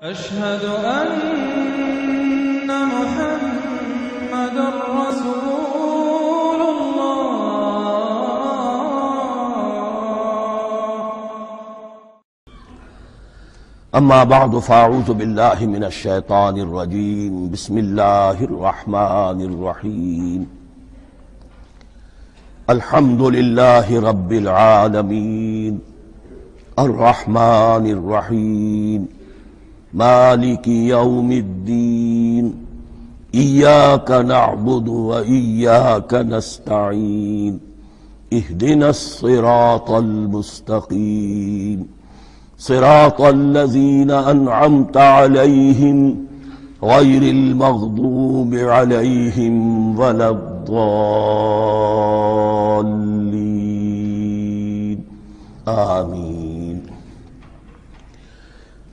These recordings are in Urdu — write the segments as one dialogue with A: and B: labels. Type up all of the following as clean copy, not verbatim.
A: أشهد أن محمد رسول الله.
B: أما بعد فأعوذ بالله من الشيطان الرجيم. بسم الله الرحمن الرحيم. الحمد لله رب العالمين الرحمن الرحيم مالك يوم الدين إياك نعبد وإياك نستعين اهدنا الصراط المستقيم صراط الذين أنعمت عليهم غير المغضوب عليهم ولا الضالين آمين.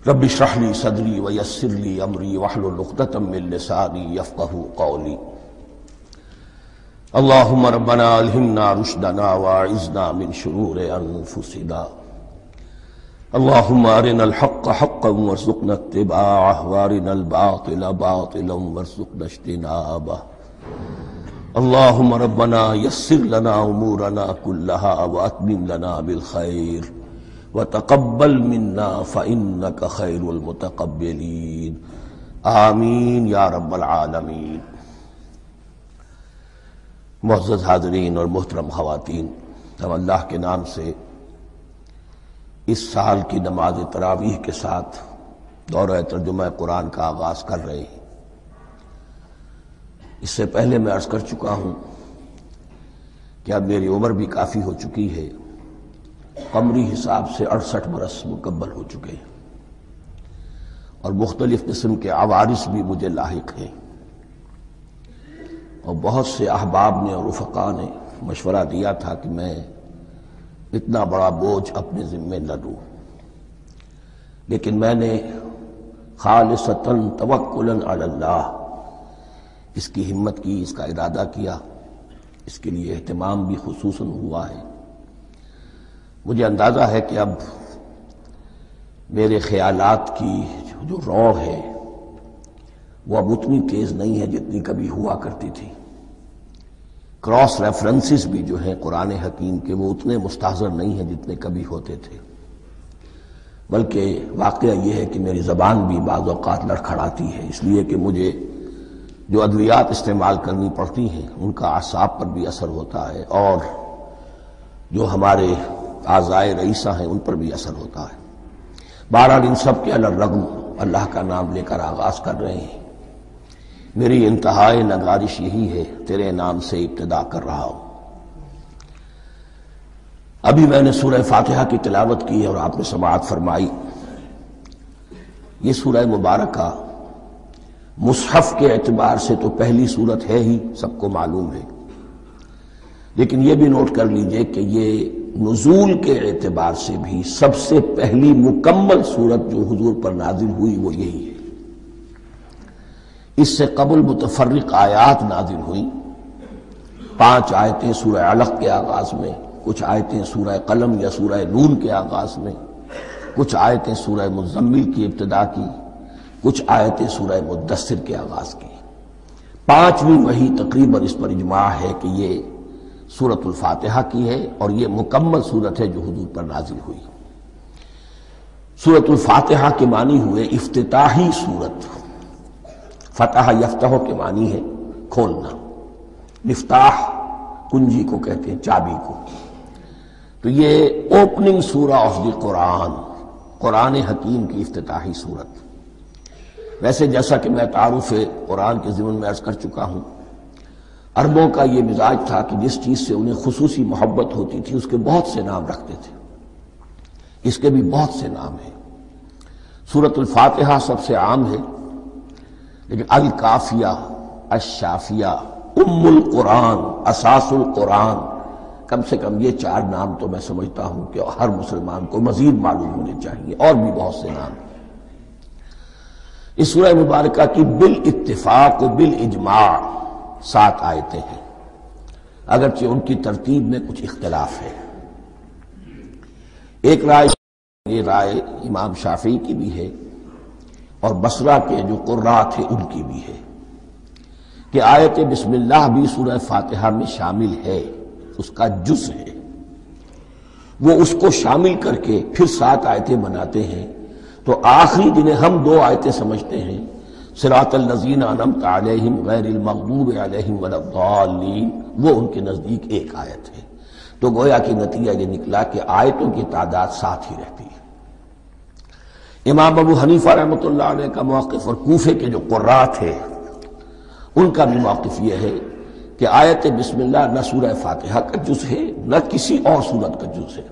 B: رب اشرح لي صدري ويسر لي أمري واحلل عقدة من لساني يفقهوا قولي. اللهم ربنا ألهمنا رشدنا وأعذنا من شرور أنفسنا. اللهم أرنا الحق حقا وارزقنا اتباعه وأرنا الباطل باطلا وارزقنا اجتنابه. اللهم ربنا يسر لنا أمورنا كلها وأتمم لنا بالخير وتقبل منا فإنك خير المتقبلين آمین یا رب العالمین. معزز حاضرین اور محترم خواتین، ہم اللہ کے نام سے اس سال کی نماز تراویح کے ساتھ دورہ ترجمہ قرآن کا آغاز کر رہے ہیں۔ اس سے پہلے میں عرض کر چکا ہوں کہ اب میری عمر بھی کافی ہو چکی ہے، قمری حساب سے 68 برس مکمل ہو چکے ہیں، اور مختلف قسم کے عوارض بھی مجھے لاحق ہیں، اور بہت سے احباب نے اور رفقاء نے مشورہ دیا تھا کہ میں اتنا بڑا بوجھ اپنے ذمے نہ لوں، لیکن میں نے خالصتاً توکلاً علی اللہ اس کی ہمت کی، اس کا ارادہ کیا، اس کے لیے اہتمام بھی خصوصاً ہوا ہے۔ مجھے اندازہ ہے کہ اب میرے خیالات کی جو رو ہے وہ اب اتنی تیز نہیں ہے جتنی کبھی ہوا کرتی تھی۔ کراس ریفرنسز بھی جو ہیں قرآن حکیم کے وہ اتنے مستحضر نہیں ہیں جتنے کبھی ہوتے تھے، بلکہ واقعہ یہ ہے کہ میری زبان بھی بعض اوقات لڑکھڑاتی ہے، اس لیے کہ مجھے جو ادویات استعمال کرنی پڑتی ہیں ان کا اعصاب پر بھی اثر ہوتا ہے، اور جو ہمارے اعضائے رئیسہ ہیں ان پر بھی اثر ہوتا ہے۔ بہرحال ان سب کے علی الرغم اللہ کا نام لے کر آغاز کر رہے ہیں۔ میری انتہائی نگارش یہی ہے، تیرے نام سے ابتدا کر رہا ہوں۔ ابھی میں نے سورہ فاتحہ کی تلاوت کی اور آپ نے سماعت فرمائی۔ یہ سورہ مبارکہ مصحف کے اعتبار سے تو پہلی سورت ہے ہی، سب کو معلوم ہے، لیکن یہ بھی نوٹ کر لیجئے کہ یہ نزول کے اعتبار سے بھی سب سے پہلی مکمل سورت جو حضور پر نازل ہوئی وہ یہی ہے۔ اس سے قبل متفرق آیات نازل ہوئیں، 5 آیتیں سورہ علق کے آغاز میں، کچھ آیتیں سورہ قلم یا سورہ نون کے آغاز میں، کچھ آیتیں سورہ مزمل کی ابتدا کی، کچھ آیتیں سورہ مدثر کے آغاز کی۔ 5ویں وحی تقریباً اس پر اجماع ہے کہ یہ سورۃ الفاتحہ کی ہے، اور یہ مکمل سورت ہے جو حضور پر نازل ہوئی۔ سورۃ الفاتحہ کے معنی ہوئے افتتاحی سورت، فتح یفتح کے معنی ہے کھولنا، مفتاح کنجی کو کہتے ہیں، چابی کو، تو یہ اوپننگ سورہ آف دی قرآن، قرآن حکیم کی افتتاحی سورت۔ ویسے جیسا کہ میں تعارف قرآن کے ضمن میں عرض کر چکا ہوں، عربوں کا یہ مزاج تھا کہ جس چیز سے انہیں خصوصی محبت ہوتی تھی اس کے بہت سے نام رکھتے تھے۔ اس کے بھی بہت سے نام ہیں۔ سورۃ الفاتحہ سب سے عام ہے، لیکن الکافیہ، الشافیہ، ام القرآن، اساس القرآن، کم سے کم یہ 4 نام تو میں سمجھتا ہوں کہ ہر مسلمان کو مزید معلوم ہونے چاہیے، اور بھی بہت سے نام ہیں۔ اس سورہ مبارکہ کی بالاتفاق و بالاجماع 7 آیتیں ہیں، اگرچہ ان کی ترتیب میں کچھ اختلاف ہے۔ ایک رائے، یہ رائے امام شافعی کی بھی ہے، اور بصرہ کے جو قراء تھے ان کی بھی ہے کہ آیت بسم اللہ بھی سورہ فاتحہ میں شامل ہے، اس کا جز ہے، وہ اس کو شامل کر کے پھر 7 آیتیں بناتے ہیں، تو آخری جنہیں ہم 2 آیتیں سمجھتے ہیں، صراط الذین انعمت علیہم غیر المغضوب علیہم ولا الضالین، وہ ان کے نزدیک ایک آیت ہے۔ تو گویا کہ نتیجہ یہ نکلا کہ آیتوں کی تعداد 7 ہی رہتی ہے۔ امام ابو حنیفہ رحمۃ اللہ علیہ کا موقف اور کوفے کے جو قراء تھے ان کا بھی موقف یہ ہے کہ آیت بسم اللہ نہ سورہ فاتحہ کا جز ہے نہ کسی اور سورت کا جز ہے،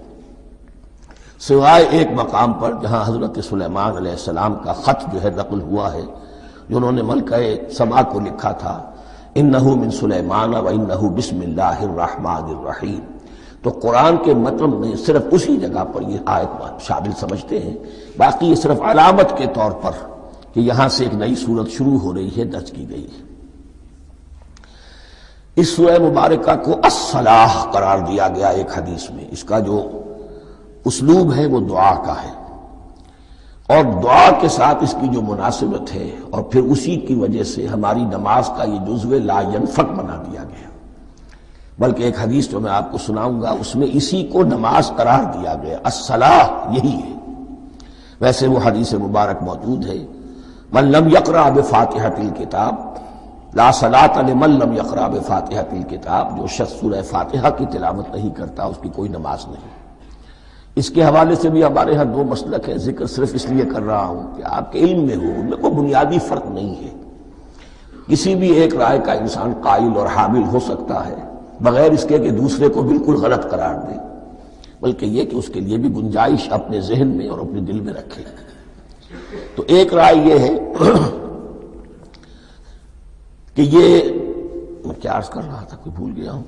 B: سوائے ایک مقام پر جہاں حضرت سلیمان علیہ السلام کا خط جو ہے نقل ہوا ہے، جو انہوں نے ملکہ سبا کو لکھا تھا، انہ من سلیمان و انہ بسم اللہ الرحمن الرحیم، تو قرآن کے مطلب میں صرف اسی جگہ پر یہ آیت شامل سمجھتے ہیں، باقی یہ صرف علامت کے طور پر کہ یہاں سے ایک نئی سورت شروع ہو رہی ہے درج کی گئی ہے۔ اس سورہ مبارکہ کو الصلاح قرار دیا گیا ایک حدیث میں، اس کا جو اسلوب ہے وہ دعا کا ہے، اور دعا کے ساتھ اس کی جو مناسبت ہے، اور پھر اسی کی وجہ سے ہماری نماز کا یہ جزو لا ینفک بنا دیا گیا، بلکہ ایک حدیث جو میں آپ کو سناؤں گا اس میں اسی کو نماز قرار دیا گیا، الصلاح یہی ہے۔ ویسے وہ حدیث مبارک موجود ہے، من لم یقرأ بفاتحۃ الکتاب لا صلاۃ لمن لم یقرأ بفاتحۃ الکتاب، جو شخص سورہ فاتحہ کی تلاوت نہیں کرتا اس کی کوئی نماز نہیں۔ اس کے حوالے سے بھی ہمارے ہاں 2 مسلک ہیں، ذکر صرف اس لیے کر رہا ہوں کہ آپ کے علم میں ہو، ان میں کوئی بنیادی فرق نہیں ہے، کسی بھی ایک رائے کا انسان قائل اور حامل ہو سکتا ہے بغیر اس کے کہ دوسرے کو بالکل غلط قرار دے، بلکہ یہ کہ اس کے لیے بھی گنجائش اپنے ذہن میں اور اپنے دل میں رکھے۔ تو ایک رائے یہ ہے کہ یہ میں کیا عرض کر رہا تھا، کوئی بھول گیا ہوں۔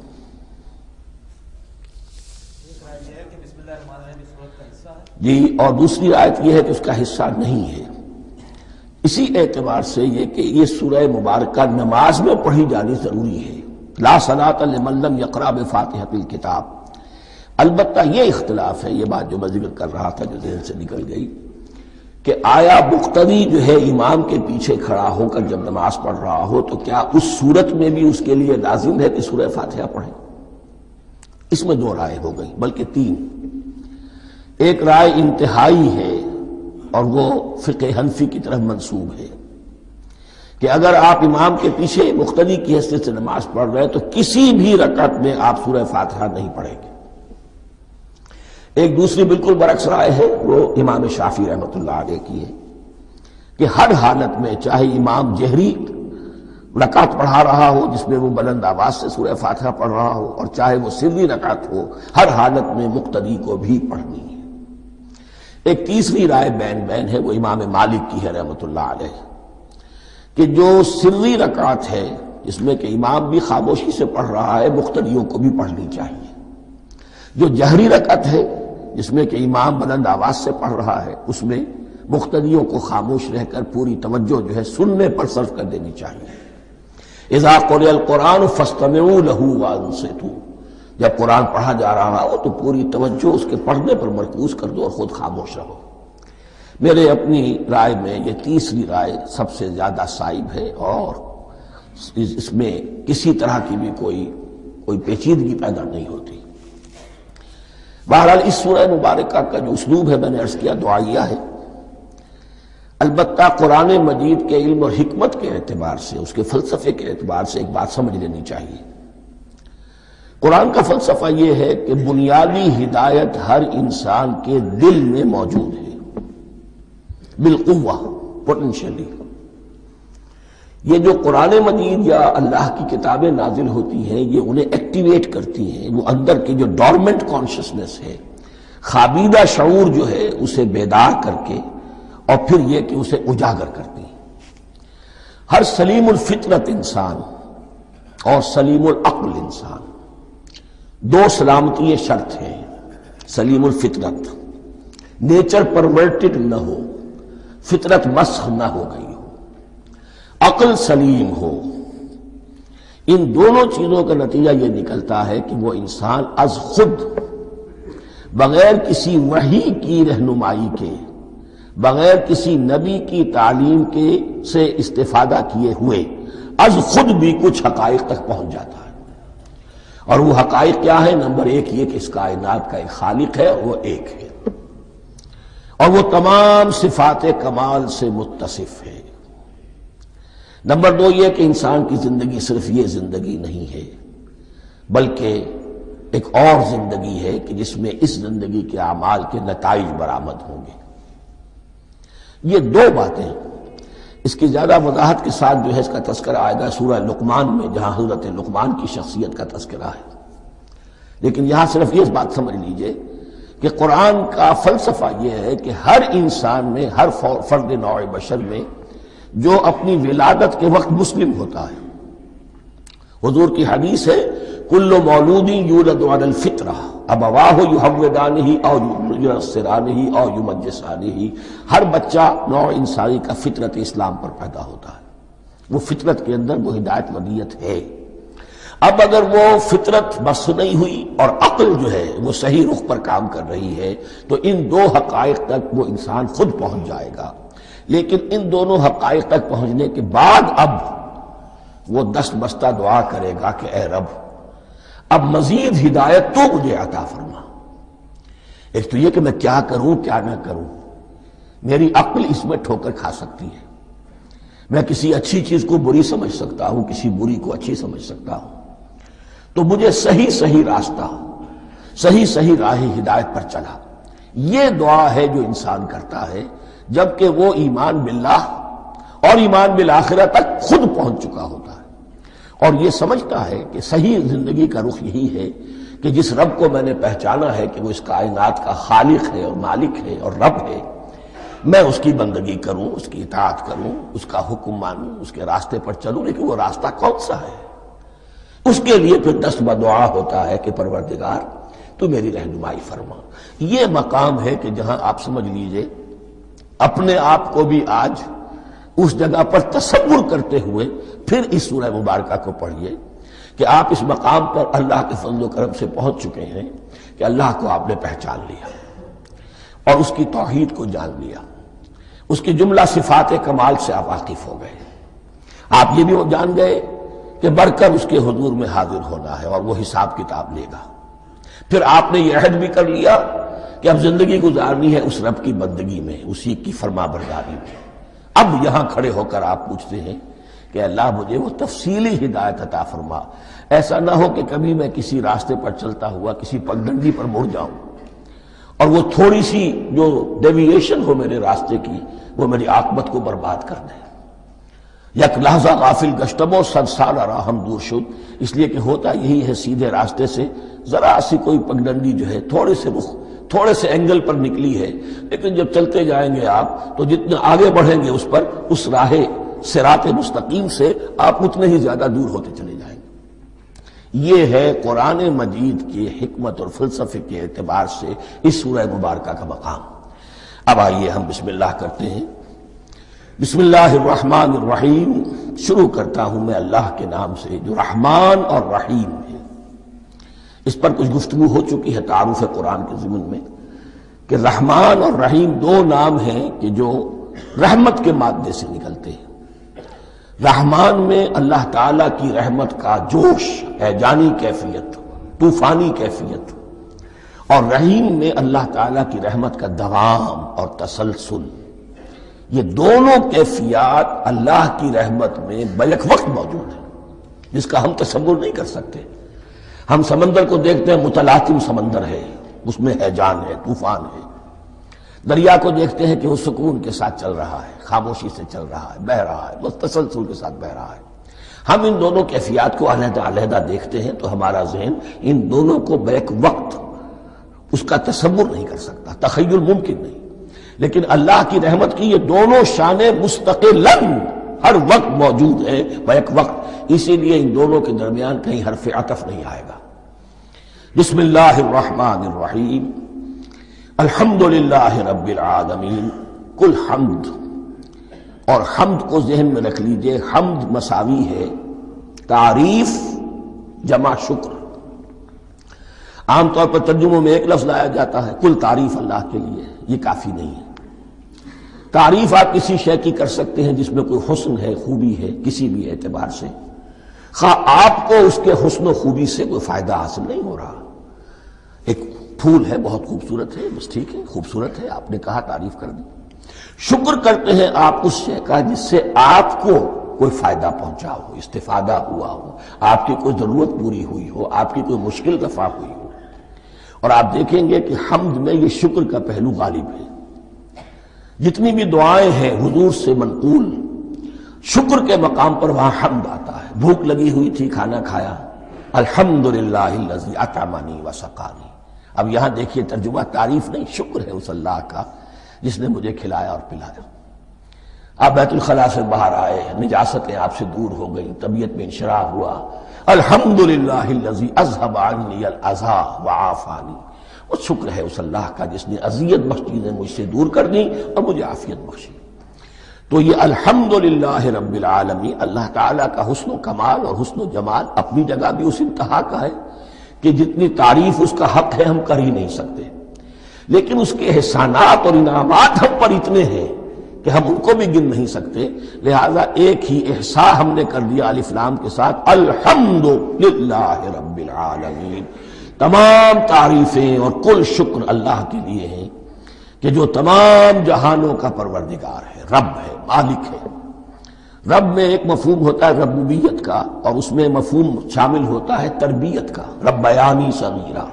B: جی، اور دوسری آیت یہ ہے کہ اس کا حصہ نہیں ہے، اسی اعتبار سے یہ کہ یہ سورہ مبارکہ نماز میں پڑھی جانی ضروری ہے، لا صلاۃ لمن لم یقرأ بفاتحۃ الکتاب۔ البتہ یہ اختلاف ہے، یہ بات جو میں ذکر کر رہا تھا جو ذہن سے نکل گئی، کہ آیا مقتدی جو ہے امام کے پیچھے کھڑا ہو کر جب نماز پڑھ رہا ہو تو کیا اس صورت میں بھی اس کے لیے لازم ہے کہ سورہ فاتحہ پڑھے؟ اس میں 2 رائے ہو گئی، بلکہ 3۔ ایک رائے انتہائی ہے اور وہ فقہ حنفی کی طرف منسوب ہے کہ اگر آپ امام کے پیچھے مقتدی کی حیثیت سے نماز پڑھ رہے ہیں تو کسی بھی رکعت میں آپ سورہ فاتحہ نہیں پڑھیں گے۔ ایک دوسری بالکل برعکس رائے ہے، وہ امام شافعی رحمۃ اللہ علیہ کی ہے کہ ہر حالت میں چاہے امام جہری رکعت پڑھا رہا ہو جس میں وہ بلند آواز سے سورہ فاتحہ پڑھ رہا ہو، اور چاہے وہ سری رکعت ہو، ہر حالت میں مقتدی کو بھی پڑھنی ہے۔ ایک تیسری رائے بین ہے، وہ امام مالک کی ہے رحمۃ اللہ علیہ، کہ جو سری رکعت ہے جس میں کہ امام بھی خاموشی سے پڑھ رہا ہے، مقتدیوں کو بھی پڑھنی چاہیے۔ جو جہری رکعت ہے جس میں کہ امام بلند آواز سے پڑھ رہا ہے، اس میں مقتدیوں کو خاموش رہ کر پوری توجہ جو ہے سننے پر صرف کر دینی چاہیے۔ اذا قرئ القرآن فاستمعوا له وانصتوا، جب قرآن پڑھا جا رہا ہو تو پوری توجہ اس کے پڑھنے پر مرکوز کر دو اور خود خاموش رہو۔ میرے اپنی رائے میں یہ تیسری رائے سب سے زیادہ صائب ہے، اور اس میں کسی طرح کی بھی کوئی پیچیدگی پیدا نہیں ہوتی۔ بہرحال اس سورہ مبارکہ کا جو اسلوب ہے میں نے عرض کیا دعائیہ ہے، البتہ قرآن مجید کے علم اور حکمت کے اعتبار سے، اس کے فلسفے کے اعتبار سے ایک بات سمجھ لینی چاہیے۔ قرآن کا فلسفہ یہ ہے کہ بنیادی ہدایت ہر انسان کے دل میں موجود ہے، بالقوہ، پوٹینشلی۔ یہ جو قرآن مجید یا اللہ کی کتابیں نازل ہوتی ہیں یہ انہیں ایکٹیویٹ کرتی ہیں، وہ اندر کی جو ڈورمنٹ کانشسنس ہے، خوابیدہ شعور جو ہے اسے بیدار کر کے، اور پھر یہ کہ اسے اجاگر کرتی ہیں۔ ہر سلیم الفطرت انسان اور سلیم العقل انسان، 2 سلامتی شرط ہیں۔ سلیم الفطرت، نیچر پرورٹڈ نہ ہو، فطرت مسخ نہ ہو گئی ہو، عقل سلیم ہو، ان دونوں چیزوں کا نتیجہ یہ نکلتا ہے کہ وہ انسان از خود بغیر کسی وحی کی رہنمائی کے بغیر کسی نبی کی تعلیم کے سے استفادہ کیے ہوئے از خود بھی کچھ حقائق تک پہنچ جاتا ہے۔ اور وہ حقائق کیا ہے؟ نمبر ایک یہ کہ اس کائنات کا ایک خالق ہے اور وہ ایک ہے، اور وہ تمام صفات کمال سے متصف ہے۔ نمبر دو یہ کہ انسان کی زندگی صرف یہ زندگی نہیں ہے، بلکہ ایک اور زندگی ہے کہ جس میں اس زندگی کے اعمال کے نتائج برآمد ہوں گے۔ یہ دو باتیں، اس کی زیادہ وضاحت کے ساتھ جو ہے اس کا تذکرہ آئے گا سورہ لقمان میں، جہاں حضرت لقمان کی شخصیت کا تذکرہ ہے، لیکن یہاں صرف یہ بات سمجھ لیجئے کہ قرآن کا فلسفہ یہ ہے کہ ہر انسان میں، ہر فرد نوع بشر میں جو اپنی ولادت کے وقت مسلم ہوتا ہے، حضور کی حدیث ہے کل مولود یولد علی الفطرہ ابواہ یحودانہ او ینصرانہ او یمجسانہ، ہر بچہ نوع انسانی کا فطرت اسلام پر پیدا ہوتا ہے، وہ فطرت کے اندر وہ ہدایت ودیت ہے۔ اب اگر وہ فطرت بس نہیں ہوئی اور عقل جو ہے وہ صحیح رخ پر کام کر رہی ہے تو ان دو حقائق تک وہ انسان خود پہنچ جائے گا، لیکن ان دونوں حقائق تک پہنچنے کے بعد اب وہ دست بستہ دعا کرے گا کہ اے رب اب مزید ہدایت تو مجھے عطا فرما۔ ایک تو یہ کہ میں کیا کروں کیا نہ کروں، میری عقل اس میں ٹھوکر کھا سکتی ہے، میں کسی اچھی چیز کو بری سمجھ سکتا ہوں، کسی بری کو اچھی سمجھ سکتا ہوں، تو مجھے صحیح راستہ، صحیح راہ ہدایت پر چلا۔ یہ دعا ہے جو انسان کرتا ہے جبکہ وہ ایمان باللہ اور ایمان بالآخرہ تک خود پہنچ چکا ہوتا ہے، اور یہ سمجھتا ہے کہ صحیح زندگی کا رخ یہی ہے کہ جس رب کو میں نے پہچانا ہے کہ وہ اس کائنات کا خالق ہے اور مالک ہے اور رب ہے، میں اس کی بندگی کروں، اس کی اطاعت کروں، اس کا حکم مانوں، اس کے راستے پر چلوں، لیکن وہ راستہ کون سا ہے؟ اس کے لیے پھر دست بدعا ہوتا ہے کہ پروردگار تو میری رہنمائی فرما۔ یہ مقام ہے کہ جہاں آپ سمجھ لیجئے اپنے آپ کو بھی آج اس جگہ پر تصور کرتے ہوئے پھر اس سورہ مبارکہ کو پڑھیے کہ آپ اس مقام پر اللہ کے فضل و کرم سے پہنچ چکے ہیں کہ اللہ کو آپ نے پہچان لیا اور اس کی توحید کو جان لیا، اس کی جملہ صفات کمال سے آپ واقف ہو گئے، آپ یہ بھی جان گئے کہ بڑھ کر اس کے حضور میں حاضر ہونا ہے اور وہ حساب کتاب لے گا۔ پھر آپ نے یہ عہد بھی کر لیا کہ اب زندگی گزارنی ہے اس رب کی بندگی میں، اسی کی فرما برداری میں۔ اب یہاں کھڑے ہو کر آپ پوچھتے ہیں کہ اللہ مجھے وہ تفصیلی ہدایت عطا فرما، ایسا نہ ہو کہ کبھی میں کسی راستے پر چلتا ہوا کسی پگڈنڈی پر مڑ جاؤں اور وہ تھوڑی سی جو ڈیوییشن ہو میرے راستے کی وہ میری عاقبت کو برباد کر دے۔ یک لحظہ غافل گشتم و صد سال راہم دور شد، اس لیے کہ ہوتا یہی ہے سیدھے راستے سے ذرا سی کوئی پگڈنڈی جو ہے تھوڑے سے اینگل پر نکلی ہے، لیکن جب چلتے جائیں گے آپ تو جتنا آگے بڑھیں گے اس پر، اس راہ صراط مستقیم سے آپ اتنے ہی زیادہ دور ہوتے چلے جائیں گے۔ یہ ہے قرآن مجید کی حکمت اور فلسفے کے اعتبار سے اس سورہ مبارکہ کا مقام۔ اب آئیے ہم بسم اللہ کرتے ہیں۔ بسم اللہ الرحمن الرحیم، شروع کرتا ہوں میں اللہ کے نام سے جو رحمان اور رحیم ہے۔ اس پر کچھ گفتگو ہو چکی ہے تعارف قرآن کے ضمن میں کہ رحمان اور رحیم دو نام ہیں کہ جو رحمت کے مادے سے نکلتے ہیں۔ رحمان میں اللہ تعالیٰ کی رحمت کا جوش ہے، جانی کیفیت، طوفانی کیفیت، اور رحیم میں اللہ تعالیٰ کی رحمت کا دوام اور تسلسل۔ یہ دونوں کیفیات اللہ کی رحمت میں بیک وقت موجود ہیں، جس کا ہم تصور نہیں کر سکتے۔ ہم سمندر کو دیکھتے ہیں، متلاطم سمندر ہے، اس میں ہیجان ہے، طوفان ہے۔ دریا کو دیکھتے ہیں کہ وہ سکون کے ساتھ چل رہا ہے، خاموشی سے چل رہا ہے، بہہ رہا ہے، بس تسلسل کے ساتھ بہہ رہا ہے۔ ہم ان دونوں کیفیات کو علیحدہ علیحدہ دیکھتے ہیں تو ہمارا ذہن ان دونوں کو بیک وقت اس کا تصور نہیں کر سکتا، تخیل ممکن نہیں۔ لیکن اللہ کی رحمت کی یہ دونوں شانیں مستقلاً ہر وقت موجود ہیں، بیک وقت، اسی لیے ان دونوں کے درمیان کہیں حرف عطف نہیں آئے گا۔ بسم اللہ الرحمن الرحیم، الحمدللہ رب العالمین، کل حمد، اور حمد کو ذہن میں رکھ لیجئے، حمد مساوی ہے تعریف جمع شکر۔ عام طور پر ترجموں میں ایک لفظ لایا جاتا ہے، کل تعریف اللہ کے لیے، یہ کافی نہیں ہے۔ تعریف آپ کسی شے کی کر سکتے ہیں جس میں کوئی حسن ہے، خوبی ہے، کسی بھی اعتبار سے، خواہ آپ کو اس کے حسن و خوبی سے کوئی فائدہ حاصل نہیں ہو رہا۔ ایک پھول ہے، بہت خوبصورت ہے، بس ٹھیک ہے، خوبصورت ہے، آپ نے کہا، تعریف کر دی۔ شکر کرتے ہیں آپ اس شے کا جس سے آپ کو کوئی فائدہ پہنچا ہو، استفادہ ہوا ہو، آپ کی کوئی ضرورت پوری ہوئی ہو، آپ کی کوئی مشکل رفع ہوئی ہو۔ اور آپ دیکھیں گے کہ حمد میں یہ شکر کا پہلو غالب ہے۔ جتنی بھی دعائیں ہیں حضور سے منقول، شکر کے مقام پر وہاں حمد آتا ہے۔ بھوک لگی ہوئی تھی، کھانا کھایا، الحمدللہ الذی اطعمنی وسقانی۔ اب یہاں دیکھیے ترجمہ تعریف نہیں، شکر ہے اس اللہ کا جس نے مجھے کھلایا اور پلایا۔ آپ بیت الخلاء سے باہر آئے، نجاستیں آپ سے دور ہو گئیں، طبیعت میں انشراح ہوا، الحمدللہ الذی اذھب عنی الاذی وعافانی۔ وہ شکر ہے اس اللہ کا جس نے اذیت بخش چیزیں مجھ سے دور کر دیں اور مجھے عافیت بخشی۔ تو یہ الحمدللہ رب العالمین، اللہ تعالیٰ کا حسن و کمال اور حسن و جمال اپنی جگہ بھی اس انتہا کا ہے کہ جتنی تعریف اس کا حق ہے ہم کر ہی نہیں سکتے، لیکن اس کے احسانات اور انعامات ہم پر اتنے ہیں کہ ہم ان کو بھی گن نہیں سکتے۔ لہذا ایک ہی احصاء ہم نے کر دیا الف لام کے ساتھ، الحمدللہ رب العالمین۔ تمام تعریفیں اور کل شکر اللہ کے لیے ہیں کہ جو تمام جہانوں کا پروردگار ہے، رب ہے، مالک ہے۔ رب میں ایک مفہوم ہوتا ہے ربوبیت کا، اور اس میں مفہوم شامل ہوتا ہے تربیت کا، ربیانی صغیرہ۔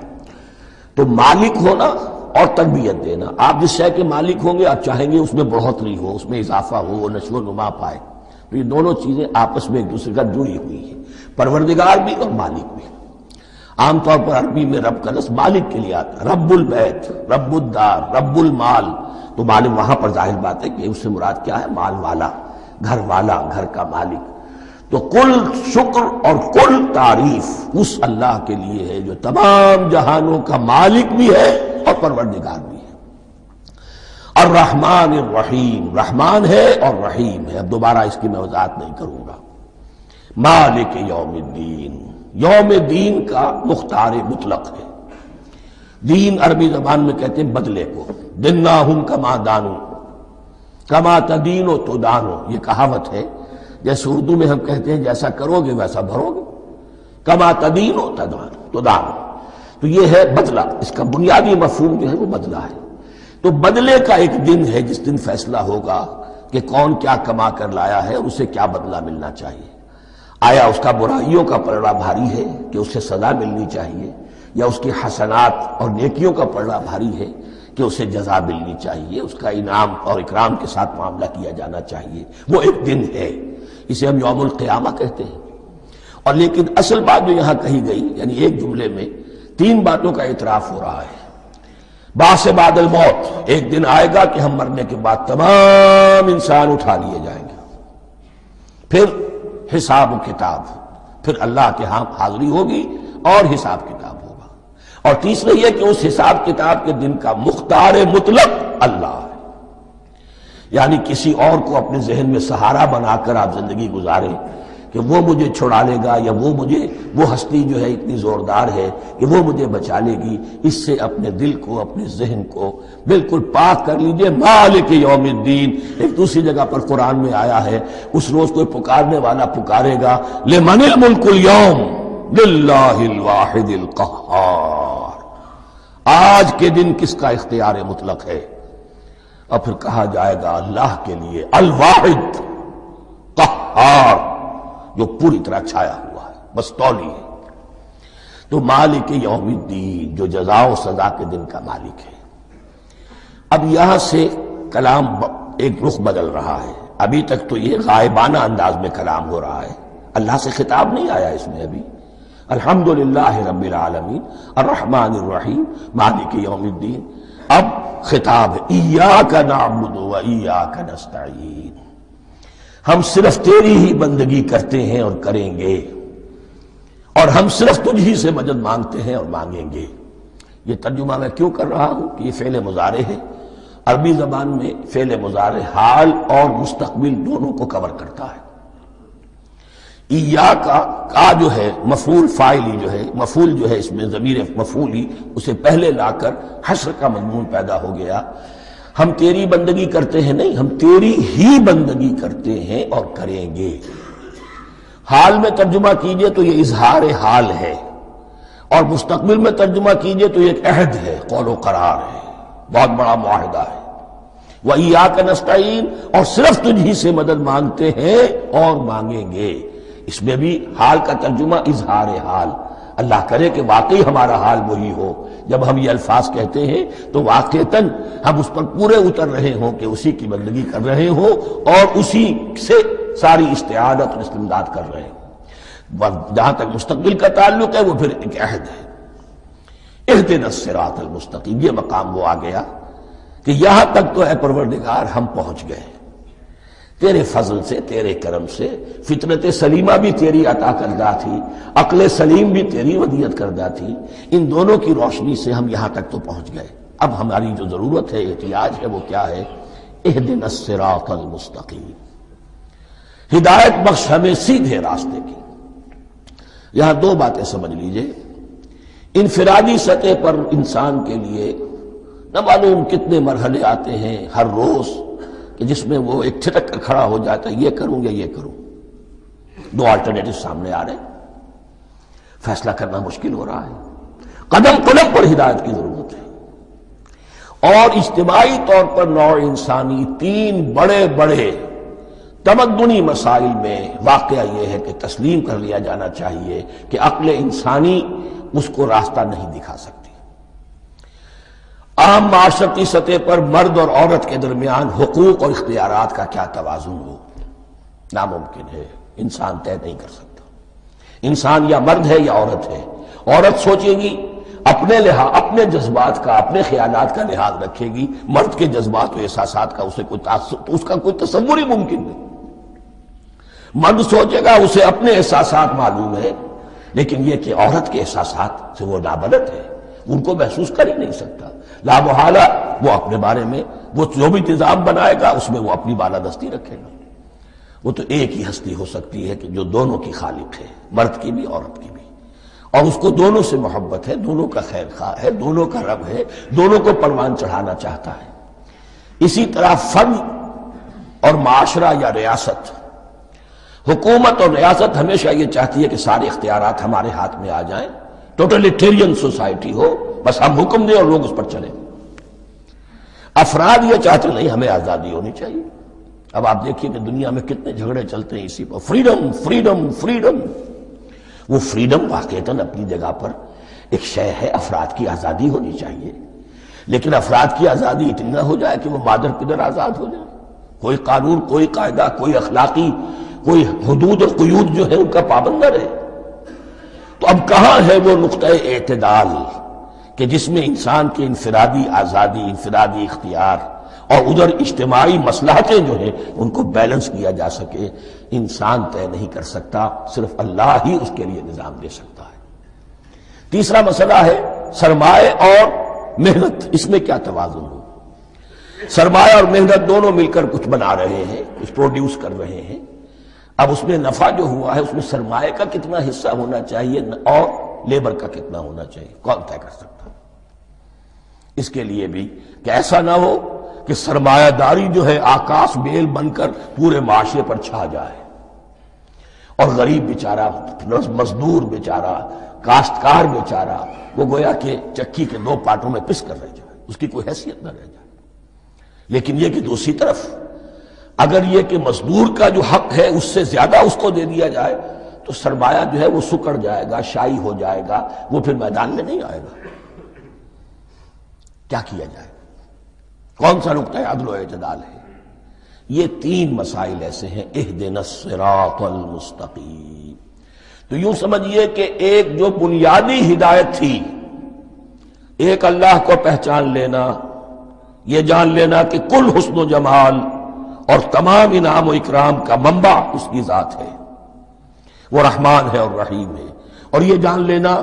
B: تو مالک ہونا اور تربیت دینا، آپ جس شے کے مالک ہوں گے آپ چاہیں گے اس میں بڑھوتری ہو، اس میں اضافہ ہو، وہ نشو و نما پائے۔ تو یہ دونوں چیزیں آپس میں ایک دوسرے کا جڑی ہوئی ہیں، پروردگار بھی اور مالک بھی۔ عام طور پر عربی میں رب کا لفظ مالک کے لیے آتا ہے، رب البیت، رب الدار، رب المال۔ تو مال وہاں پر ظاہر بات ہے کہ اس سے مراد کیا ہے، مال والا، گھر والا، گھر کا مالک۔ تو کل شکر اور کل تعریف اس اللہ کے لیے ہے جو تمام جہانوں کا مالک بھی ہے اور پروردگار بھی ہے۔ الرحمن الرحیم، رحمان ہے اور رحیم ہے۔ اب دوبارہ اس کی میں وضاحت نہیں کروں گا۔ مالک یوم الدین، یوم دین کا مختار مطلق ہے۔ دین عربی زبان میں کہتے ہیں بدلے کو، دناہم کما دانو، کما تدینو تو دانو، یہ کہاوت ہے۔ جیسے اردو میں ہم کہتے ہیں جیسا کرو گے ویسا بھرو گے، کما تدینو تو دانو، تو یہ ہے بدلہ۔ اس کا بنیادی مفہوم جو ہے وہ بدلہ ہے۔ تو بدلے کا ایک دن ہے جس دن فیصلہ ہوگا کہ کون کیا کما کر لایا ہے اور اسے کیا بدلہ ملنا چاہیے۔ آیا اس کا برائیوں کا پلڑا بھاری ہے کہ اسے سزا ملنی چاہیے، یا اس کی حسنات اور نیکیوں کا پلڑا بھاری ہے کہ اسے جزا ملنی چاہیے، اس کا انعام اور اکرام کے ساتھ معاملہ کیا جانا چاہیے۔ وہ ایک دن ہے، اسے ہم یوم القیامہ کہتے ہیں۔ اور لیکن اصل بات جو یہاں کہی گئی، یعنی ایک جملے میں تین باتوں کا اعتراف ہو رہا ہے۔ بعث بعد الموت، ایک دن آئے گا کہ ہم مرنے کے بعد تمام انسان اٹھا لیے جائیں گے، پھر حساب و کتاب، پھر اللہ کے ہاں حاضری ہوگی اور حساب کتاب ہوگا۔ اور تیسرا یہ کہ اس حساب کتاب کے دن کا مختار مطلق اللہ ہے، یعنی کسی اور کو اپنے ذہن میں سہارا بنا کر آپ زندگی گزاریں کہ وہ مجھے چھڑا لے گا، یا وہ ہستی جو ہے اتنی زوردار ہے کہ وہ مجھے بچا لے گی، اس سے اپنے دل کو، اپنے ذہن کو بالکل پاک کر لیجئے۔ مالک یوم الدین، ایک دوسری جگہ پر قرآن میں آیا ہے، اس روز کوئی پکارنے والا پکارے گا، لمن الملک اليوم للہ الواحد القہار، آج کے دن کس کا اختیار مطلق ہے؟ اور پھر کہا جائے گا اللہ کے لیے، الواحد قہار، جو پوری طرح چھایا ہوا ہے، مستولی ہے۔ تو مالک یوم الدین، جو جزا و سزا کے دن کا مالک ہے۔ اب یہاں سے کلام ایک رخ بدل رہا ہے۔ ابھی تک تو یہ غائبانہ انداز میں کلام ہو رہا ہے، اللہ سے خطاب نہیں آیا اس میں ابھی۔ الحمدللہ رب العالمین الرحمن الرحیم مالک یوم الدین، اب خطاب ہے، ایاک نعبد و ایاک نستعین، ہم صرف تیری ہی بندگی کرتے ہیں اور کریں گے، اور ہم صرف تجھ ہی سے مدد مانگتے ہیں اور مانگیں گے۔ یہ ترجمہ میں کیوں کر رہا ہوں کہ یہ فعل مضارع ہے۔ عربی زبان میں فعل مضارع حال اور مستقبل دونوں کو کور کرتا ہے۔ ایاک کا جو ہے مفعول فاعلی جو ہے، مفعول جو ہے اس میں ضمیر مفعول ہی اسے پہلے لا کر حشر کا مضمون پیدا ہو گیا۔ ہم تیری بندگی کرتے ہیں نہیں، ہم تیری ہی بندگی کرتے ہیں اور کریں گے۔ حال میں ترجمہ کیجئے تو یہ اظہار حال ہے، اور مستقبل میں ترجمہ کیجئے تو یہ ایک عہد ہے، قول و قرار ہے، بہت بڑا معاہدہ ہے۔ وَإِيَّاكَ نَسْتَعِينُ، اور صرف تجھ ہی سے مدد مانگتے ہیں اور مانگیں گے۔ اس میں بھی حال کا ترجمہ اظہار حال، اللہ کرے کہ واقعی ہمارا حال وہی ہو، جب ہم یہ الفاظ کہتے ہیں تو واقعتاً ہم اس پر پورے اتر رہے ہوں کہ اسی کی بندگی کر رہے ہوں اور اسی سے ساری استعانت اور استمداد کر رہے ہیں۔ جہاں تک مستقبل کا تعلق ہے وہ پھر ایک عہد ہے۔ اہدنا الصراط المستقیم، یہ مقام وہ آ گیا کہ یہاں تک تو اے پروردگار ہم پہنچ گئے، تیرے فضل سے، تیرے کرم سے۔ فطرت سلیمہ بھی تیری عطا کردہ تھی، عقل سلیم بھی تیری ودیعت کردہ تھی، ان دونوں کی روشنی سے ہم یہاں تک تو پہنچ گئے۔ اب ہماری جو ضرورت ہے، احتیاج ہے، وہ کیا ہے؟ اہدنا الصراط المستقیم، ہدایت بخش ہمیں سیدھے راستے کی۔ یہاں دو باتیں سمجھ لیجئے۔ انفرادی سطح پر انسان کے لیے نہ معلوم کتنے مرحلے آتے ہیں ہر روز کہ جس میں وہ ایک چھٹک کر کھڑا ہو جاتا ہے، یہ کروں یا یہ کروں، دو آلٹرنیٹو سامنے آ رہے ہیں، فیصلہ کرنا مشکل ہو رہا ہے۔ قدم قدم پر ہدایت کی ضرورت ہے، اور اجتماعی طور پر نوع انسانی تین بڑے بڑے تمدنی مسائل میں واقعہ یہ ہے کہ تسلیم کر لیا جانا چاہیے کہ عقل انسانی اس کو راستہ نہیں دکھا سکتی۔ عام معاشرتی سطح پر مرد اور عورت کے درمیان حقوق اور اختیارات کا کیا توازن ہو، ناممکن ہے، انسان طے نہیں کر سکتا۔ انسان یا مرد ہے یا عورت ہے۔ عورت سوچے گی اپنے لحاظ، اپنے جذبات کا، اپنے خیالات کا لحاظ رکھے گی، مرد کے جذبات و احساسات کا اسے کوئی اس کا کوئی تصور ہی ممکن نہیں۔ مرد سوچے گا اسے اپنے احساسات معلوم ہے، لیکن یہ کہ عورت کے احساسات سے وہ نابلد ہے، ان کو محسوس کر ہی نہیں سکتا۔ لا محالہ وہ اپنے بارے میں وہ جو بھی نظام بنائے گا اس میں وہ اپنی بالادستی رکھے گا۔ وہ تو ایک ہی ہستی ہو سکتی ہے کہ جو دونوں کی خالق ہے، مرد کی بھی عورت کی بھی، اور اس کو دونوں سے محبت ہے، دونوں کا خیر خواہ ہے، دونوں کا رب ہے، دونوں کو پروان چڑھانا چاہتا ہے۔ اسی طرح فرد اور معاشرہ یا ریاست، حکومت اور ریاست ہمیشہ یہ چاہتی ہے کہ سارے اختیارات ہمارے ہاتھ میں آ جائیں، ٹوٹلیٹیرین سوسائٹی ہو، بس ہم حکم دیں اور لوگ اس پر چلیں۔ افراد یہ چاہتے نہیں، ہمیں آزادی ہونی چاہیے۔ اب آپ دیکھیے کہ دنیا میں کتنے جھگڑے چلتے ہیں اسی پر، فریڈم فریڈم فریڈم۔ وہ فریڈم واقعتاً اپنی جگہ پر ایک شے ہے، افراد کی آزادی ہونی چاہیے، لیکن افراد کی آزادی اتنی نہ ہو جائے کہ وہ مادر پدر آزاد ہو جائے، کوئی قانون، کوئی قاعدہ، کوئی اخلاقی کوئی حدود اور قیود جو ہے ان کا پابند نہ رہے۔ تو اب کہاں ہے وہ نقطہ اعتدال کہ جس میں انسان کی انفرادی آزادی، انفرادی اختیار اور ادھر اجتماعی مصلحتیں جو ہیں ان کو بیلنس کیا جا سکے؟ انسان طے نہیں کر سکتا، صرف اللہ ہی اس کے لیے نظام دے سکتا ہے۔ تیسرا مسئلہ ہے سرمایہ اور محنت، اس میں کیا توازن ہو؟ سرمایہ اور محنت دونوں مل کر کچھ بنا رہے ہیں، کچھ پروڈیوس کر رہے ہیں۔ اب اس میں نفع جو ہوا ہے اس میں سرمایہ کا کتنا حصہ ہونا چاہیے اور لیبر کا کتنا ہونا چاہیے، کون طے کر سکتا؟ اس کے لیے بھی کہ ایسا نہ ہو کہ سرمایہ داری جو ہے آکاش بیل بن کر پورے معاشرے پر چھا جائے، اور غریب بیچارہ، مزدور بیچارہ، کاشتکار بیچارہ وہ گویا کہ چکی کے دو پارٹوں میں پس کر رہ جائے، اس کی کوئی حیثیت نہ رہ جائے۔ لیکن یہ کہ دوسری طرف اگر یہ کہ مزدور کا جو حق ہے اس سے زیادہ اس کو دے دیا جائے تو سرمایہ جو ہے وہ سکڑ جائے گا، شائی ہو جائے گا، وہ پھر میدان میں نہیں آئے گا۔ کیا کیا جائے؟ کون سا نقطہ عدل و اعتدال ہے؟ یہ تین مسائل ایسے ہیں، اہدنا الصراط المستقیم۔ تو یوں سمجھیے کہ ایک جو بنیادی ہدایت تھی، ایک اللہ کو پہچان لینا، یہ جان لینا کہ کل حسن و جمال اور تمام انعام و اکرام کا منبع اس کی ذات ہے، وہ رحمان ہے اور رحیم ہے، اور یہ جان لینا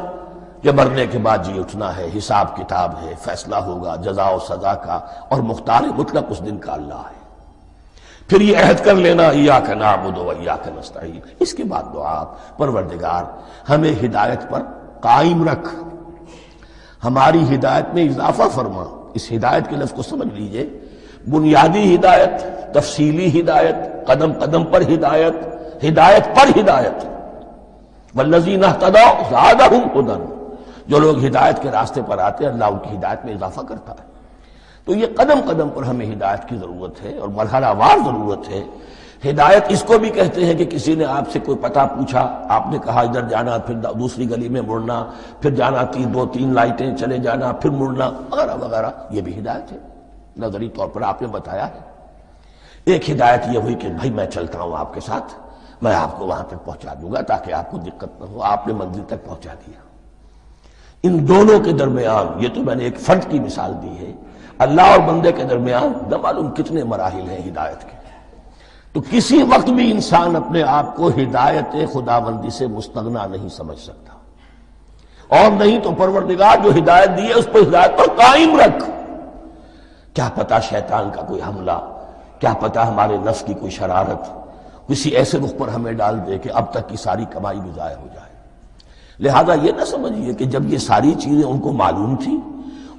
B: کہ مرنے کے بعد جی اٹھنا ہے، حساب کتاب ہے، فیصلہ ہوگا جزا و سزا کا، اور مختار مطلق اس دن کا اللہ ہے۔ پھر یہ عہد کر لینا ایاک نعبد و ایاک نستعین۔ اس کے بعد دعا، پروردگار ہمیں ہدایت پر قائم رکھ، ہماری ہدایت میں اضافہ فرما۔ اس ہدایت کے لفظ کو سمجھ لیجئے، بنیادی ہدایت، تفصیلی ہدایت، قدم قدم پر ہدایت، ہدایت پر ہدایت. والذین اہتدوا زادہم ھدی، جو لوگ ہدایت کے راستے پر آتے ہیں اللہ ان کی ہدایت میں اضافہ کرتا ہے. تو یہ قدم قدم پر ہمیں ہدایت کی ضرورت ہے اور مرحلہ وار ضرورت ہے. ہدایت اس کو بھی کہتے ہیں کہ کسی نے آپ سے کوئی پتہ پوچھا، آپ نے کہا ادھر جانا، پھر دوسری گلی میں مڑنا، پھر جانا 2-3 لائٹیں چلے جانا، پھر مڑنا وغیرہ وغیرہ، یہ بھی ہدایت ہے. نظری طور پر آپ نے بتایا ہے. ایک ہدایت یہ ہوئی کہ بھائی میں چلتا ہوں آپ کے ساتھ، میں آپ کو وہاں تک پہنچا دوں گا تاکہ آپ کو دقت نہ ہو، آپ نے منزل تک پہنچا دیا. ان دونوں کے درمیان، یہ تو میں نے ایک فرد کی مثال دی ہے، اللہ اور بندے کے درمیان نہ معلوم کتنے مراحل ہیں ہدایت کے. تو کسی وقت بھی انسان اپنے آپ کو ہدایت خداوندی سے مستغنا نہیں سمجھ سکتا، اور نہیں تو پروردگار جو ہدایت دی ہے اس پر ہدایت پر قائم رکھ. کیا پتہ شیطان کا کوئی حملہ، کیا پتہ ہمارے نفس کی کوئی شرارت کسی ایسے رخ پر ہمیں ڈال دے کہ اب تک کی ساری کمائی بھی ضائع ہو جائے. لہذا یہ نہ سمجھیے کہ جب یہ ساری چیزیں ان کو معلوم تھی،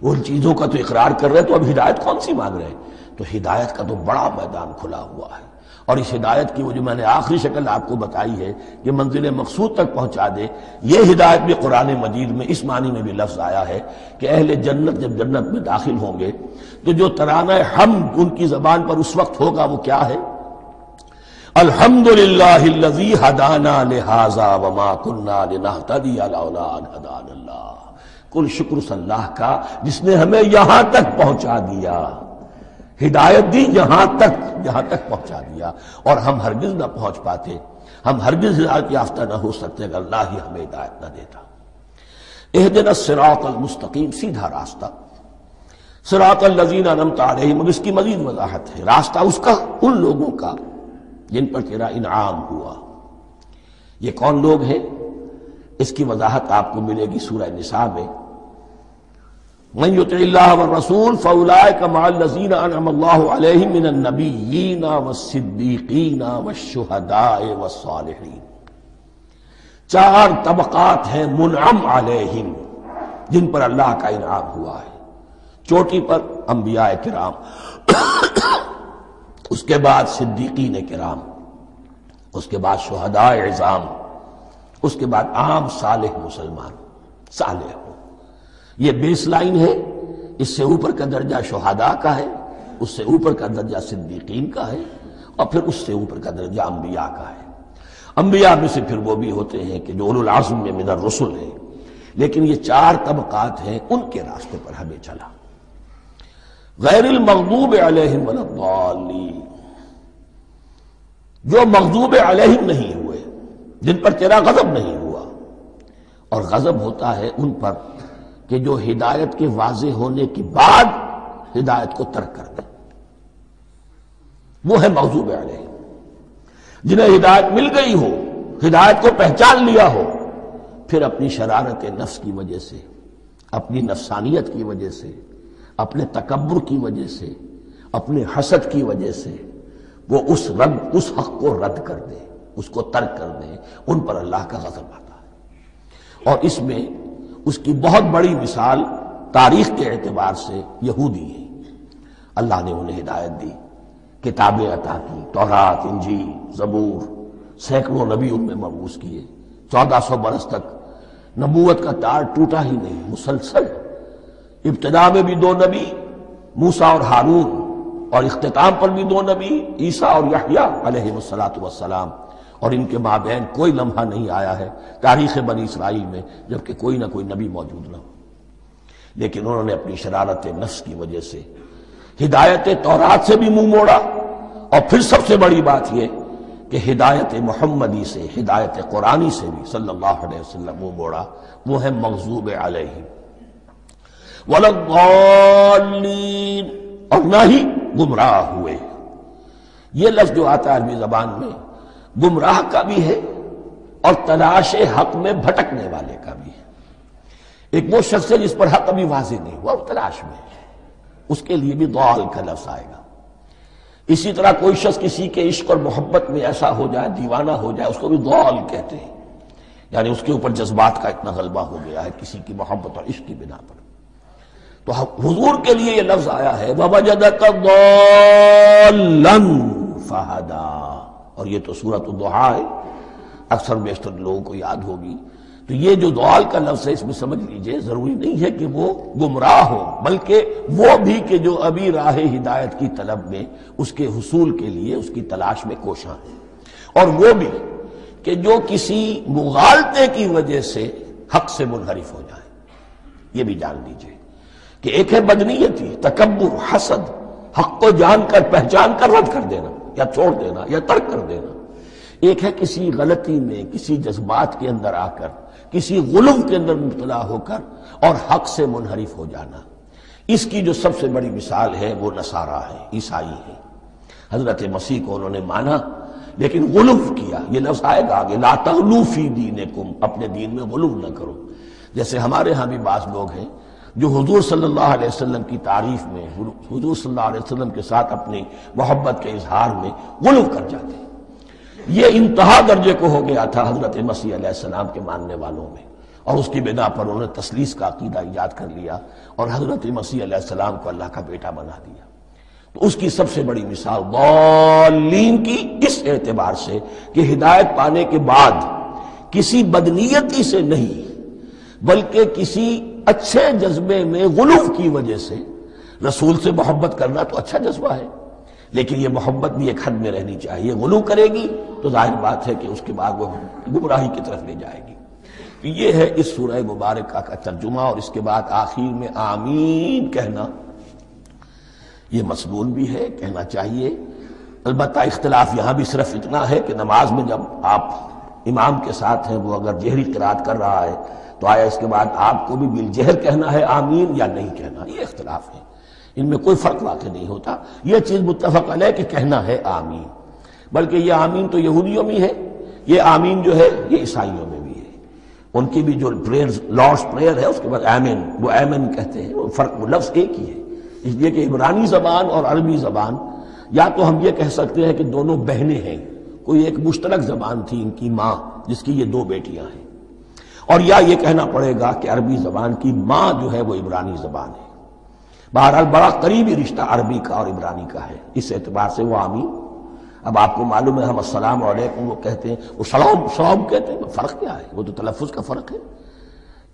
B: ان چیزوں کا تو اقرار کر رہے تو اب ہدایت کون سی مانگ رہے ہیں. تو ہدایت کا تو بڑا میدان کھلا ہوا ہے، اور اس ہدایت کی وہ جو میں نے آخری شکل آپ کو بتائی ہے کہ منزل مقصود تک پہنچا دے، یہ ہدایت بھی قرآن مجید میں اس معنی میں بھی لفظ آیا ہے کہ اہل جنت جب جنت میں داخل ہوں گے تو جو ترانہ حمد ان کی زبان پر اس وقت ہوگا وہ کیا ہے؟ الحمدللہ الذی ہدانا لہذا وما کنا لنہتدی لولا ان ہدانا اللہ. کل شکر اس اللہ کا جس نے ہمیں یہاں تک پہنچا دیا، ہدایت دی یہاں تک پہنچا دیا، اور ہم ہرگز نہ پہنچ پاتے، ہم ہرگز ہدایت یافتہ نہ ہو سکتے اگر اللہ ہی ہمیں ہدایت نہ دیتا. اہدنا الصراط المستقیم، سیدھا راستہ. صراط الذین انعمت علیہم، اب اس کی مزید وضاحت ہے. راستہ اس کا ان لوگوں کا جن پر تیرا انعام ہوا. یہ کون لوگ ہیں؟ اس کی وضاحت آپ کو ملے گی سورہ نساء میں. من یطع اللہ والرسول فاولئک مع الذین انعم اللہ علیہم من النبیین والصدیقین والشہداء والصالحین. 4 طبقات ہیں منعم علیہم جن پر اللہ کا انعام ہوا ہے. چوٹی پر انبیاء کرام، اس کے بعد صدیقین کرام، اس کے بعد شہداء عظام، اس کے بعد عام صالح مسلمان صالح ہو. یہ بیس لائن ہے. اس سے اوپر کا درجہ شہداء کا ہے، اس سے اوپر کا درجہ صدیقین کا ہے، اور پھر اس سے اوپر کا درجہ انبیاء کا ہے. انبیاء میں سے پھر وہ بھی ہوتے ہیں کہ جو اولو العزم میں من الرسل ہیں. لیکن یہ 4 طبقات ہیں، ان کے راستے پر ہمیں چلا. غیر المغضوب علیہم ولا الضالین، جو مغضوب علیہم نہیں ہوئے، جن پر تیرا غضب نہیں ہوا. اور غضب ہوتا ہے ان پر کہ جو ہدایت کے واضح ہونے کے بعد ہدایت کو ترک کر دیں، وہ ہے مغضوب علیہم. جنہیں ہدایت مل گئی ہو، ہدایت کو پہچان لیا ہو، پھر اپنی شرارت نفس کی وجہ سے، اپنی نفسانیت کی وجہ سے، اپنے تکبر کی وجہ سے، اپنے حسد کی وجہ سے وہ اس حق کو رد کر دیں، اس کو ترک کر دیں. ان پر اللہ کا غضب آتا ہے. اور اس میں اس کی بہت بڑی مثال تاریخ کے اعتبار سے یہودی ہے. اللہ نے انہیں ہدایت دی، کتابیں عطا کی، تورات، انجیل، زبور، سینکڑوں نبی ان میں مبعوث کیے. 1400 برس تک نبوت کا تار ٹوٹا ہی نہیں، مسلسل. ابتدا میں بھی 2 نبی، موسیٰ اور ہارون، اور اختتام پر بھی 2 نبی، عیسیٰ اور یحییٰ علیہ السلام. اور ان کے مابین کوئی لمحہ نہیں آیا ہے تاریخ بنی اسرائیل میں جبکہ کوئی نہ کوئی نبی موجود نہ ہو. لیکن انہوں نے اپنی شرارت نفس کی وجہ سے ہدایت تورات سے بھی منہ موڑا، اور پھر سب سے بڑی بات یہ کہ ہدایت محمدی سے، ہدایت قرآنی سے بھی صلی اللہ علیہ وسلم منہ موڑا. وہ ہے مغضوب علیہم ولا الضالین، اور نہ ہی گمراہ ہوئے. یہ لفظ جو آتا ہے عربی زبان میں گمراہ کا بھی ہے اور تلاش حق میں بھٹکنے والے کا بھی ہے. ایک وہ شخص ہے جس پر حق ابھی واضح نہیں ہوا، وہ تلاش میں ہے، اس کے لیے بھی ضال کا لفظ آئے گا. اسی طرح کوئی شخص کسی کے عشق اور محبت میں ایسا ہو جائے، دیوانہ ہو جائے، اس کو بھی ضال کہتے ہیں. یعنی اس کے اوپر جذبات کا اتنا غلبہ ہو گیا ہے کسی کی محبت اور عشق کی بنا پر. تو حضور کے لیے یہ لفظ آیا ہے وَوَجَدَكَ ضَالًّا فَهَدَىٰ، اور یہ تو سورۃ الضحیٰ ہے، اکثر بیشتر لوگوں کو یاد ہوگی۔ تو یہ جو ضال کا لفظ ہے اس میں سمجھ لیجئے ضروری نہیں ہے کہ وہ گمراہ ہو، بلکہ وہ بھی کہ جو ابھی راہ ہدایت کی طلب میں اس کے حصول کے لیے اس کی تلاش میں کوشاں ہیں، اور وہ بھی کہ جو کسی مغالطے کی وجہ سے حق سے منحرف ہو جائے۔ یہ بھی جان لیجئے کہ ایک ہے بدنیتی، تکبر، حسد، حق کو جان کر پہچان کر رد کر دینا یا چھوڑ دینا یا ترک کر دینا، ایک ہے کسی غلطی میں، کسی جذبات کے اندر آ کر، کسی غلو کے اندر مبتلا ہو کر اور حق سے منحرف ہو جانا۔ اس کی جو سب سے بڑی مثال ہے وہ نصارہ ہے، عیسائی ہے۔ حضرت مسیح کو انہوں نے مانا لیکن غلو کیا، یہ لفظ آئے گا آگے، لا تغلو فی دینکم، اپنے دین میں غلو نہ کرو۔ جیسے ہمارے ہاں بھی بعض لوگ ہیں جو حضور صلی اللہ علیہ وسلم کی تعریف میں، حضور صلی اللہ علیہ وسلم کے ساتھ اپنی محبت کے اظہار میں غلو کر جاتے ہیں۔ یہ انتہا درجے کو ہو گیا تھا حضرت مسیح علیہ السلام کے ماننے والوں میں، اور اس کی بنا پر انہوں نے تثلیث کا عقیدہ ایجاد کر لیا اور حضرت مسیح علیہ السلام کو اللہ کا بیٹا بنا دیا۔ تو اس کی سب سے بڑی مثال ضالین کی اس اعتبار سے کہ ہدایت پانے کے بعد کسی بدنیتی سے نہیں بلکہ کسی اچھے جذبے میں غلو کی وجہ سے، رسول سے محبت کرنا تو اچھا جذبہ ہے لیکن یہ محبت بھی ایک حد میں رہنی چاہیے، غلو کرے گی تو ظاہر بات ہے کہ اس کے بعد وہ گمراہی کی طرف لے جائے گی۔ تو یہ ہے اس سورہ مبارکہ کا ترجمہ، اور اس کے بعد آخر میں آمین کہنا یہ مسنون بھی ہے، کہنا چاہیے۔ البتہ اختلاف یہاں بھی صرف اتنا ہے کہ نماز میں جب آپ امام کے ساتھ ہیں، وہ اگر جہری قرات کر رہا ہے تو آیا اس کے بعد آپ کو بھی بالجہر کہنا ہے آمین یا نہیں کہنا، یہ اختلاف ہے، ان میں کوئی فرق واقع نہیں ہوتا۔ یہ چیز متفق علیہ کہ کہنا ہے آمین، بلکہ یہ آمین تو یہودیوں میں ہے، یہ آمین جو ہے یہ عیسائیوں میں بھی ہے۔ ان کی بھی جو پریئر لارڈس پریئر ہے اس کے بعد آمین، وہ آمین کہتے ہیں، وہ فرق وہ لفظ ایک ہی ہے، اس لیے کہ عبرانی زبان اور عربی زبان، یا تو ہم یہ کہہ سکتے ہیں کہ دونوں بہنیں ہیں، کوئی ایک مشترک زبان تھی ان کی ماں جس کی یہ دو بیٹیاں ہیں، اور یا یہ کہنا پڑے گا کہ عربی زبان کی ماں جو ہے وہ عبرانی زبان ہے۔ بہرحال بڑا قریبی رشتہ عربی کا اور عبرانی کا ہے، اس اعتبار سے وہ آمین۔ اب آپ کو معلوم ہے ہم السلام علیکم وہ کہتے ہیں، وہ سلام کہتے ہیں، فرق کیا ہے؟ وہ تو تلفظ کا فرق ہے۔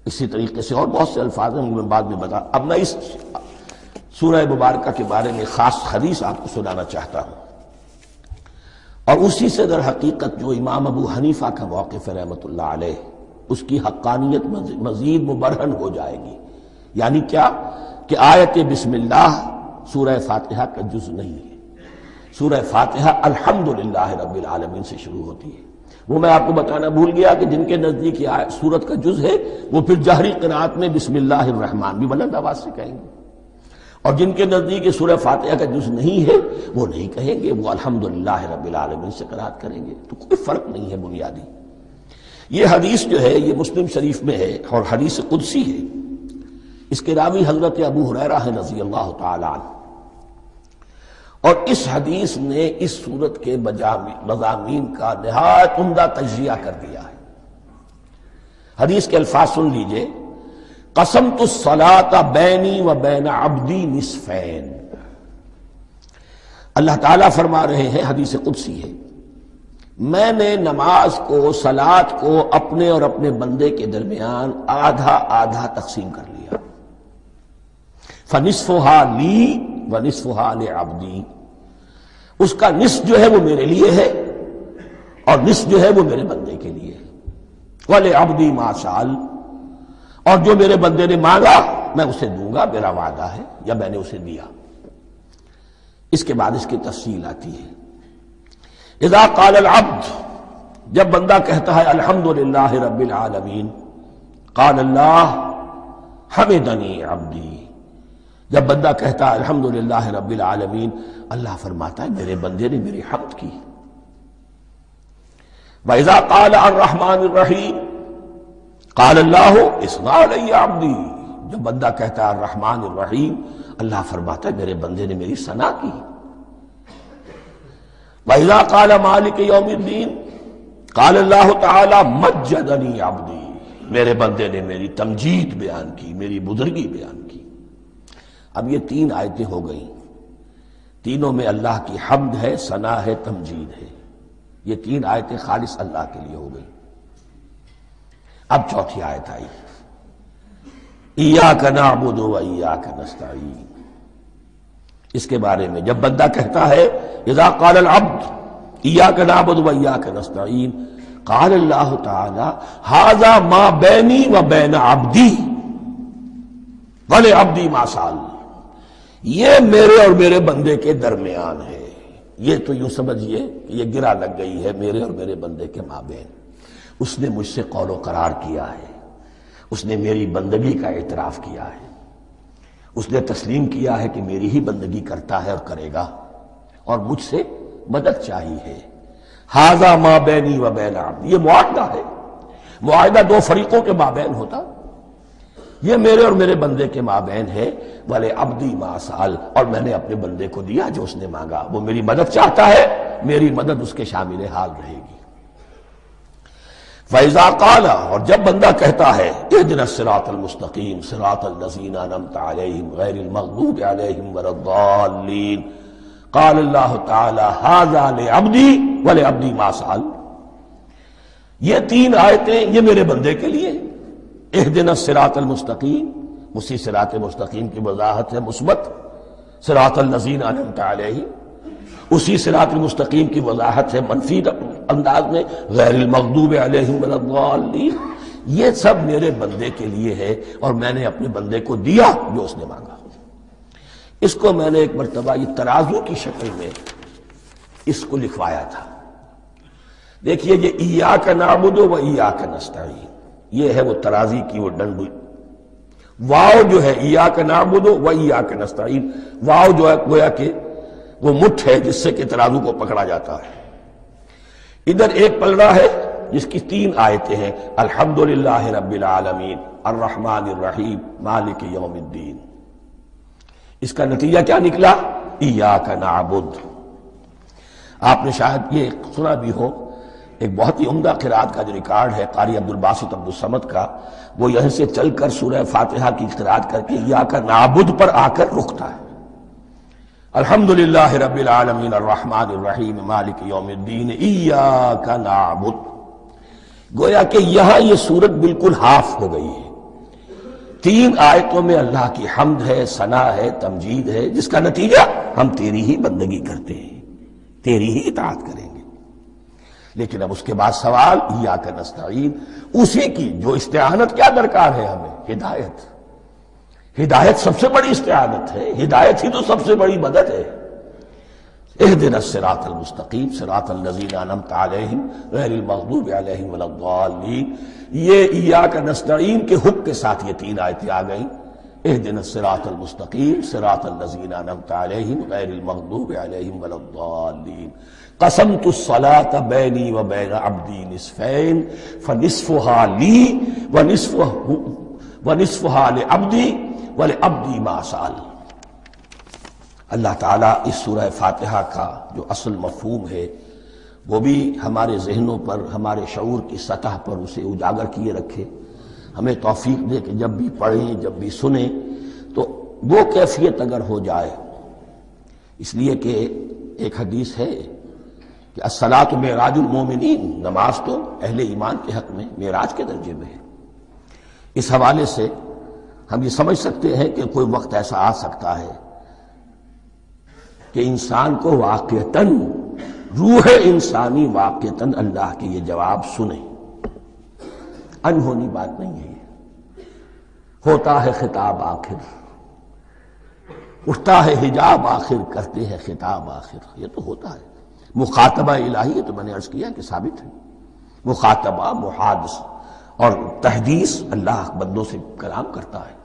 B: اسی طریقے سے اور بہت سے الفاظ ہیں، میں بعد میں بتا۔ اب میں اس سورہ مبارکہ کے بارے میں خاص حدیث آپ کو سنانا چاہتا ہوں، اور اسی سے در حقیقت جو امام ابو حنیفہ کا موقف ہے رحمۃ اللہ علیہ، اس کی حقانیت مزید مبرہن ہو جائے گی۔ یعنی کیا کہ آیت بسم اللہ سورہ فاتحہ کا جز نہیں ہے، سورہ فاتحہ الحمدللہ رب العالمین سے شروع ہوتی ہے۔ وہ میں آپ کو بتانا بھول گیا کہ جن کے نزدیک یہ سورت کا جز ہے وہ پھر جہری قرات میں بسم اللہ الرحمن بھی بلند آواز سے کہیں گے، اور جن کے نزدیک یہ سورہ فاتحہ کا جز نہیں ہے وہ نہیں کہیں گے، وہ الحمدللہ رب العالمین سے قرات کریں گے۔ تو کوئی فرق نہیں ہے بنیادی۔ یہ حدیث جو ہے یہ مسلم شریف میں ہے اور حدیث قدسی ہے، اس کے راوی حضرت ابو ہریرہ ہے رضی اللہ تعالی عنہ، اور اس حدیث نے اس سورت کے مضامین کا نہایت عمدہ تجزیہ کر دیا ہے۔ حدیث کے الفاظ سن لیجئے، قسمت الصلاۃ بینی و بین عبدی نصفین۔ اللہ تعالیٰ فرما رہے ہیں، حدیث قدسی ہے، میں نے نماز کو، صلاۃ کو اپنے اور اپنے بندے کے درمیان آدھا آدھا تقسیم کر لیا۔ فنصفها لی ونصفها لعبدی، اس کا نصف جو ہے وہ میرے لیے ہے اور نصف جو ہے وہ میرے بندے کے لیے ہے۔ وَلِعَبْدِي مَا سَأَلَ، اور جو میرے بندے نے مانگا میں اسے دوں گا، میرا وعدہ ہے یا میں نے اسے دیا۔ اس کے بعد اس کی تفصیل آتی ہے، اذا قال العبد، جب بندہ کہتا ہے الحمدللہ رب العالمین، قال اللہ حمدنی عبدی، جب بندہ کہتا ہے الحمدللہ رب العالمین، اللہ فرماتا ہے میرے بندے نے میری حمد کی۔ وَإِذَا قَالَ الرَّحْمَٰنِ الرَّحِيمِ قَالَ اللَّهُ اثْنَىٰ عَلَيَّ عَبْدِي، جب بندہ کہتا ہے الرحمن الرحیم، اللہ فرماتا ہے میرے بندے نے میری ثنا کی۔ وَإِذَا قَالَ مَالِكِ يَوْمِ الدِّينِ قَالَ اللَّهُ تَعَالَىٰ مَجَّدَنِي عَبْدِي، میرے بندے نے میری تمجید بیان کی، میری بزرگی بیان کی۔ اب یہ 3 آیتیں ہو گئیں، تینوں میں اللہ کی حمد ہے، ثنا ہے، تمجید ہے۔ یہ 3 آیتیں خالص اللہ کے لیے ہو گئیں۔ اب چوتھی آیت آئی، ایاک نعبد و ایاک نستعین۔ اس کے بارے میں جب بندہ کہتا ہے اذا قال العبد ایاک نعبد و ایاک نستعین، قال اللہ تعالی ھذا ما بینی و بین عبدی ولعبدی ما سأل، یہ میرے اور میرے بندے کے درمیان ہے۔ یہ تو یوں سمجھئے کہ یہ گرا لگ گئی ہے میرے اور میرے بندے کے مابین۔ اس نے مجھ سے قول و قرار کیا ہے، اس نے میری بندگی کا اعتراف کیا ہے، اس نے تسلیم کیا ہے کہ میری ہی بندگی کرتا ہے اور کرے گا، اور مجھ سے مدد چاہیے ہے۔ ھذا ما بینی و بین عبدی، یہ معاہدہ ہے۔ معاہدہ 2 فریقوں کے مابین ہوتا، یہ میرے اور میرے بندے کے مابین ہے۔ وَلِعَبْدِي مَا سَأَلَ، اور میں نے اپنے بندے کو دیا جو اس نے مانگا۔ وہ میری مدد چاہتا ہے، میری مدد اس کے شامل حال رہے گی۔ فَإِذَا قَالَ، اور جب بندہ کہتا ہے اهْدِنَا الصِّرَاطَ الْمُسْتَقِيمَ صِرَاطَ الَّذِينَ أَنْعَمْتَ عَلَيْهِمْ غَيْرِ الْمَغْضُوبِ عَلَيْهِمْ وَلَا الضَّالِّينَ، قال اللہ تعالی ھذا لعبدی ولعبدی ما سأل۔ یہ 3 آیتیں یہ میرے بندے کے لیے، اهدنا الصراط المستقیم، اسی صراط مستقیم کی وضاحت ہے مثبت، صراط الذین انعمت علیہم، اسی صراط المستقیم کی وضاحت ہے منفی انداز میں، غیر المغضوب علیہم ولا الضالین۔ یہ سب میرے بندے کے لیے ہے، اور میں نے اپنے بندے کو دیا جو اس نے مانگا۔ اس کو میں نے ایک مرتبہ یہ ترازو کی شکل میں اس کو لکھوایا تھا۔ دیکھیے یہ ایاک نعبد و ایاک نستعین، یہ ہے وہ ترازی کی وہ ڈنڈ، واو جو ہے ایاک نعبد و ایاک نستعین، واو جو ہے گویا کہ وہ مٹھ ہے جس سے کہ ترازو کو پکڑا جاتا ہے۔ ادھر ایک پلڑا ہے جس کی 3 آیتیں ہیں، الحمدللہ رب العالمین الرحمن الرحیم مالک یوم الدین۔ اس کا نتیجہ کیا نکلا؟ ایاک نعبد۔ آپ نے شاید یہ سنا بھی ہو، ایک بہت ہی عمدہ قرات کا جو ریکارڈ ہے قاری عبدالباسط عبدالصمد کا، وہ یہیں سے چل کر سورہ فاتحہ کی قرات کر کے ایاک نعبد پر آ کر رکتا ہے۔ الحمدللہ رب العالمین الرحمن الرحیم مالک یوم الدین ایاک نعبد۔ گویا کہ یہاں یہ صورت بالکل ہاف ہو گئی ہے۔ 3 آیتوں میں اللہ کی حمد ہے، ثنا ہے، تمجید ہے، جس کا نتیجہ ہم تیری ہی بندگی کرتے ہیں، تیری ہی اطاعت کریں گے۔ لیکن اب اس کے بعد سوال ایاک نستعین، اسی کی جو استعانت کیا درکار ہے ہمیں؟ ہدایت۔ ہدایت سب سے بڑی استعانت ہے، ہدایت ہی تو سب سے بڑی مدد ہے۔ اهدنا الصراط المستقیم صراط الذین انعمت علیہم غیر المغضوب علیہم ولا الضالین۔ یہ ایاک نستعین کے حکم کے ساتھ یہ 3 آیتیں آ گئیں، اهدنا الصراط المستقیم صراط الذین انعمت علیہم غیر المغضوب علیہم ولا الضالین۔ قسمت الصلاة بینی و بین عبدی نصفین فنصفها لی ونصفها لعبدی ولعبدی ما سأل۔ اللہ تعالیٰ اس سورہ فاتحہ کا جو اصل مفہوم ہے وہ بھی ہمارے ذہنوں پر، ہمارے شعور کی سطح پر اسے اجاگر کیے رکھے، ہمیں توفیق دے کہ جب بھی پڑھیں، جب بھی سنیں تو وہ کیفیت اگر ہو جائے۔ اس لیے کہ ایک حدیث ہے کہ الصلاۃ معراج المومنین، نماز تو اہل ایمان کے حق میں معراج کے درجے میں ہے۔ اس حوالے سے ہم یہ سمجھ سکتے ہیں کہ کوئی وقت ایسا آ سکتا ہے کہ انسان کو واقعتاً، روح انسانی واقعتاً اللہ کے یہ جواب سنے۔ انہونی بات نہیں ہے یہ، ہوتا ہے خطاب آخر، اٹھتا ہے حجاب آخر، کرتے ہیں خطاب آخر، یہ تو ہوتا ہے۔ مخاطبہ الہی، یہ تو میں نے عرض کیا کہ ثابت ہے، مخاطبہ، محادث اور تحدیث، اللہ بندوں سے کلام کرتا ہے۔